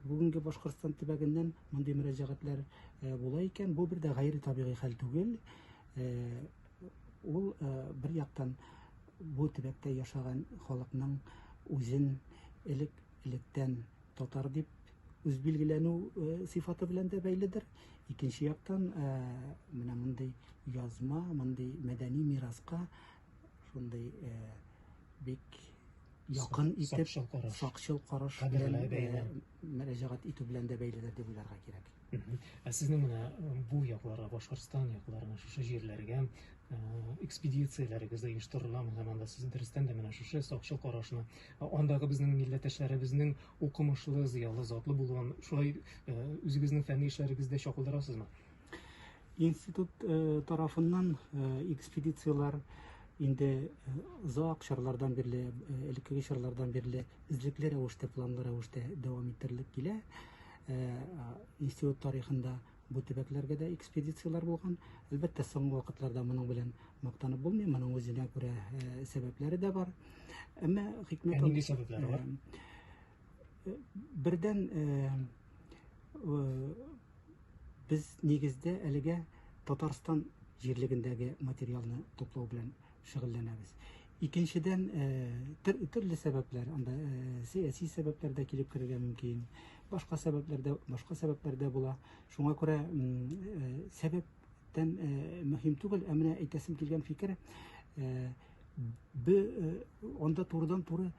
бүгенге Башкортстан төбәгеннән мондый мөрәҗәгатьләр була икән. Бу бер дә гайри табигый хәл түгел. Ул бер яктан бу төбәктә яшаган халыкның үзен электән татар дип үз билгеләнү сыйфаты белән дә бәйледер. Икенче яктан, менә мондый язма, мондый мәдәни мираска шундый бик якын итеп, сакчыл караш белән мөрәҗәгать итү белән дә бәйледер дип уйларга кирәк. Сезнең менә бу якларга, Башкортстан якларына, шушы җирләргә экспедицияләрегез оештырыламы? Һәм анда сез дөрестән дә менә шушы сакчыл карашны, андагы безнең милләттәшләребезнең укымышлы, зыялы, затлы булган, шулай үзегезнең фәнни эшләрегездә чакылдырасызмы? Институт тарафыннан экспедициялар инде озак чорлардан бирле, элеккеге чорлардан бирле излекле рәвештә, планлы рәвештә дәвам иттерелеп килә. Институт тарихында бу төбәкләргә дә экспедициялар булган. Әлбәттә, соңгы вакытларда моның белән мактанып булмый, моның үзенә күрә сәбәпләре дә бар. Әмма хикмәт нинди сәбәпләре бар? Бердән, без нигездә әлегә Татарстан җирлегендәге материалны туплау белән шөгыльләнәбез. Икенчедән, төрле сәбәпләр, анда сәяси сәбәпләр дә килеп керергә мөмкин, башка сәбәпләр дә була. Шуңа күрә сәбәптән мөһим түгел, ә менә әйтәсем килгән фикер, анда турыдан туры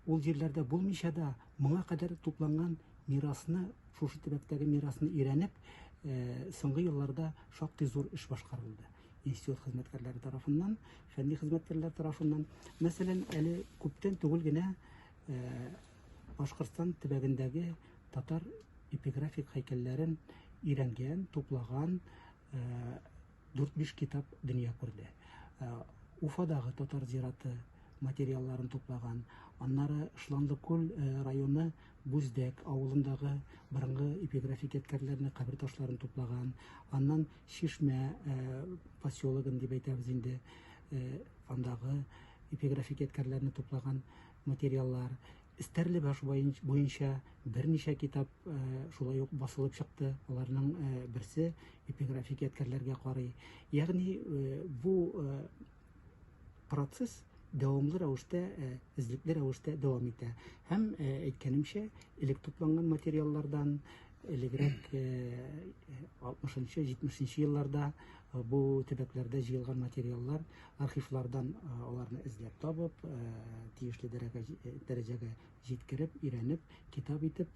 ул җирләрдә булмыйча да моңа кадәр тупланган мирасны, шушы төбәктәге мирасны өйрәнеп, соңгы елларда шактый зур эш башкарылды. Институт хезмәткәрләре тарафыннан, фәнни хезмәткәрләр тарафыннан. Мәсәлән, әле күптән түгел генә Башкортстан төбәгендәге татар эпиграфик һәйкәлләрен өйрәнгән, туплаган 4-5 китап дөнья күрде. Уфадагы татар зираты материалларын туплаган, аннары Шланлыкүл районы Бүздәк авылындагы борынгы эпиграфик әткәрләрне, кабер ташларын туплаган, аннан Шишмә поселогын дип әйтәбез инде, андагы эпиграфик әткәрләрне туплаган материаллар. Стәрлебаш буенча берничә китап шулай ук басылып чыкты. Аларның берсе эпиграфик әткәрләргә карый. Ягъни бу процесс дәвамлы рәвештә, излекле рәвештә дәвам итә. Һәм әйткәнемчә, элек тупланган материаллардан, элегрәк 60-70 елларда бу төбәкләрдә җыелган материаллар архивлардан аларны эзләп табып, тиешле дәрәҗәгә җиткереп, өйрәнеп, китап итеп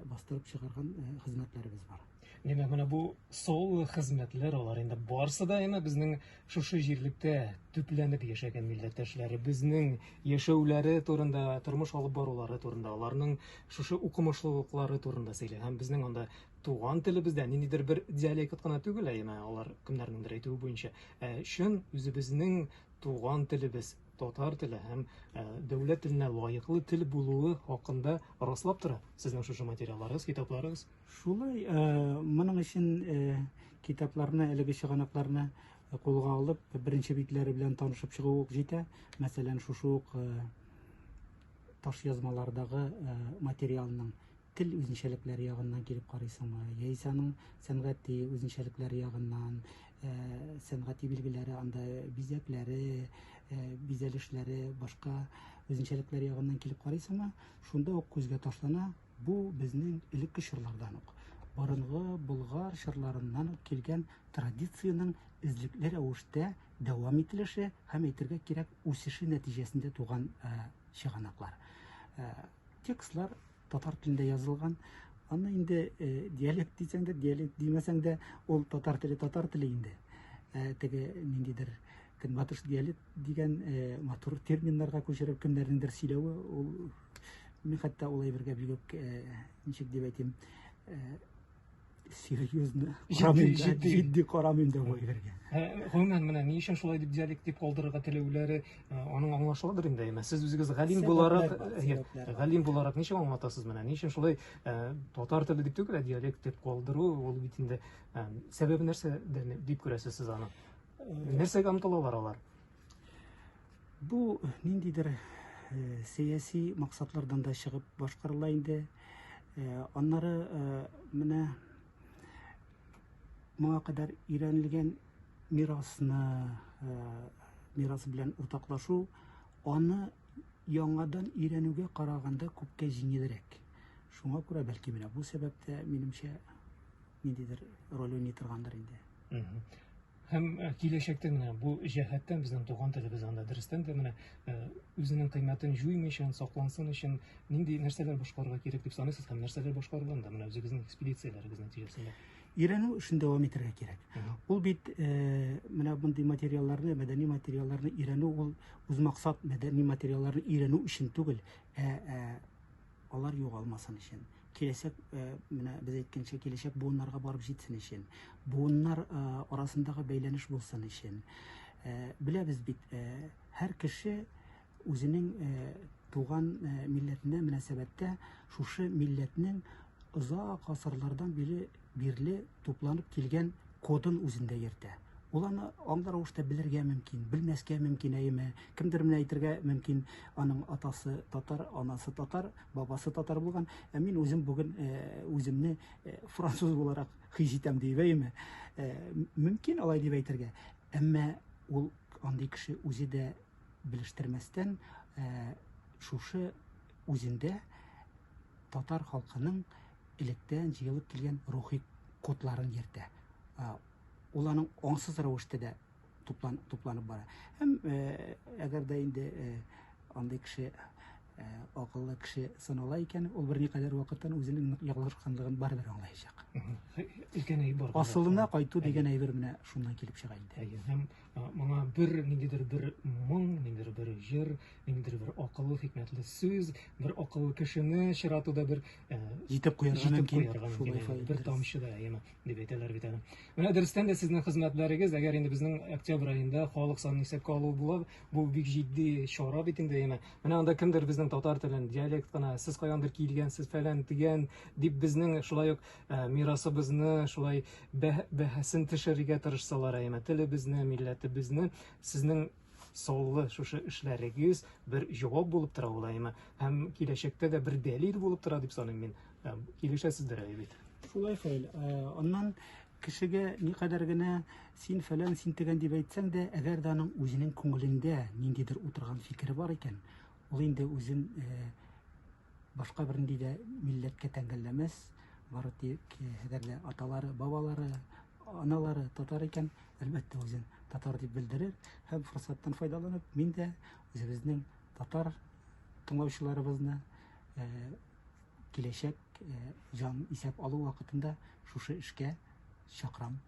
бастырып чыгарган хезмәтләребез бар. Демәк, менә бу сол хезмәтләр, алар инде барысы да безнең шушы җирлектә төпләнеп яшәгән милләттәшләребезнең яшәүләре турында, тормыш алып барулары турында, аларның шушы укымышлылыклары турында сөйлә. Һәм безнең анда туган телебездә ниндидер бер диалект кына түгел, алар кемнәрнеңдер әйтүе буенча, чын үзебезнең туган телебез, татар теле һәм дәүләт теленә лаеклы тел булуы хакында раслап тора сезнең шушы материалларыгыз, китапларыгыз. Шулай, моның өчен китапларны, әлеге чыганакларны кулга алып, беренче битләре белән танышып чыгу ук җитә. Мәсәлән, шушы ук таш язмалардагы материалның тел үзенчәлекләре ягыннан килеп карыйсыңмы, яисә аның сәнгати үзенчәлекләре ягыннан, сәнгати билгеләре, анда бизәкләре, бизәлешләре, башка үзенчәлекләре ягыннан килеп карыйсыңмы, шунда ук күзгә ташлана, бу безнең элекке чорлардан ук, борынгы болгар чорларыннан ук килгән традициянең излекле рәвештә дәвам ителеше һәм әйтергә кирәк, үсеше нәтиҗәсендә туган чыганаклар. Текстлар татар телендә язылган. Аны инде диалект дисәң дә, диалект димәсәң дә, ул татар теле инде. Теге ниндидер көнбатыш диалект дигән матур терминнарга күчереп кемнәрнеңдер сөйләве, ул мин хәтта ул әйбергә бик ничек дип әйтим, серьезно, җитди карамыйм да бу әйбергә. Гомумән, менә ни өчен шулай дип диалект дип калдырырга теләүләре, аның аңлашылыдыр инде. Сез үзегез галим буларак ничек аңлатасыз менә? Ни өчен шулай татар теле дип түгел, диалект дип калдыру, ул бит инде сәбәбе нәрсә дип күрәсез сез аны? Нәрсәгә омтылалар алар? Бу ниндидер сәяси максатлардан да чыгып башкарыла инде. Аннары менә моңа кадәр өйрәнелгән мирасны, мирас белән уртаклашу, аны яңадан өйрәнүгә караганда күпкә җиңелрәк. Шуңа күрә бәлки менә бу сәбәптә минемчә ниндидер роль уйный торгандыр инде. Һәм киләчәктә менә бу җәһәттән безнең туган телебез анда дөрестән дә менә үзенең кыйммәтен җуймыйчан саклансын өчен нинди нәрсәләр башкарырга кирәк дип саныйсыз һәм нәрсәләр башкарылган да менә үзегезнең экспедицияләрегез нәтиҗәсендә? Өйрәнү эшен дәвам итәргә кирәк. Ул бит менә мондый материалларны, мәдәни материалларны өйрәнү, ул үз максат мәдәни материалларны өйрәнү өчен түгел, алар югалмасын өчен. Киләчәк, менә без әйткәнчә, киләчәк буыннарга барып җитсен өчен, буыннар арасындагы бәйләнеш булсын өчен. Беләбез бит, һәр кеше үзенең туган милләтенә мөнәсәбәттә шушы милләтнең озак гасырлардан бирле тупланып килгән кодын үзендә йөртә. Ул аны аңлар рәвештә белергә мөмкин, белмәскә мөмкин, әйеме. Кемдер менә әйтергә мөмкин, аның атасы татар, анасы татар, бабасы татар булган, мин үзем бүген үземне француз буларак хис итәм дип, әйеме. Мөмкин алай дип әйтергә. Әмма ул андый кеше үзе дә белештермәстән шушы үзендә татар халкының электән җыелып килгән рухи кодларын йөртә. Ул аның аңсыз рәвештә дә тупланып бара. Һәм әгәр дә инде андый кеше акыллы кеше санала икән, ул берникадәр вакыттан үзенең ялгышканлыгын барыбер аңлаячак. Асылына кайту дигән әйбер менә шуннан килеп чыга инде. Һәм моңа ниндидер бер моң, ниндидер бер җыр, ниндидер бер акыллы, хикмәтле сүз, бер акыллы кешене чиратуда бер җитеп куярга мөмкин. Бер тамчы да, әйеме, дип әйтәләр бит әле. Менә дөрестән дә сезнең хезмәтләрегез, әгәр инде безнең октябрь аенда халык санын исәпкә алу була, бу бик җитди чара бит инде, әйеме. Менә анда кемдер безнең татар телен, диалект кына, сез каяндыр килгәнсез фәлән дигән дип безнең шулай ук мирасыбызны шулай бәһәсен төшерергә тырышсалар, әйеме, телебезне, милләтебезне, сезнең саулы шушы эшләрегез бер җавап булып тора ул, әйеме, һәм киләчәктә дә бер дәлил булып тора дип саныйм мин. Килешәсездер бит. Шулай фәйл. Аннан кешегә никадәр генә син фәлән, син тегән дип әйтсәң дә, әгәр дә аның үзенең күңелендә ниндидер утырган фикере бар икән, ул инде үзен башка бернинди дә милләткә тәңгәлләмәс. Бары тик әгәр дә аталары, бабалары, аналары татар икән, әлбәттә үзен татар дип белдерер. Һәм форсаттан файдаланып, мин дә үзебезнең татар тыңлаучыларыбызны киләчәк җан исәп алу вакытында шушы эшкә чакырам.